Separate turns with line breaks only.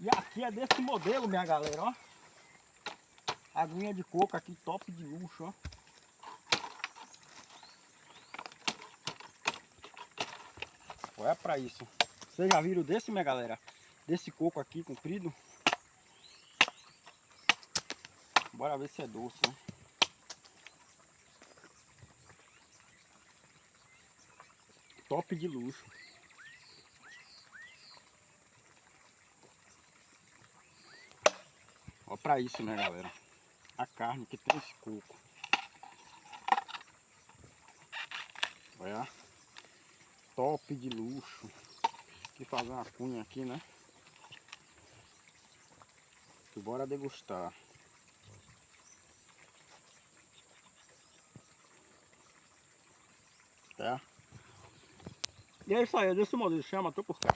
E aqui é desse modelo, minha galera, ó. Aguinha de coco aqui, top de luxo, ó. Olha pra isso. Vocês já viram desse, minha galera? Desse coco aqui, comprido. Bora ver se é doce, né? Top de luxo. Olha pra isso, minha galera. A carne que tem esse coco. Olha. Top de luxo. Vou fazer uma cunha aqui, né? E bora degustar. É. E é isso aí, é desse modelo. Chama, tô por cá.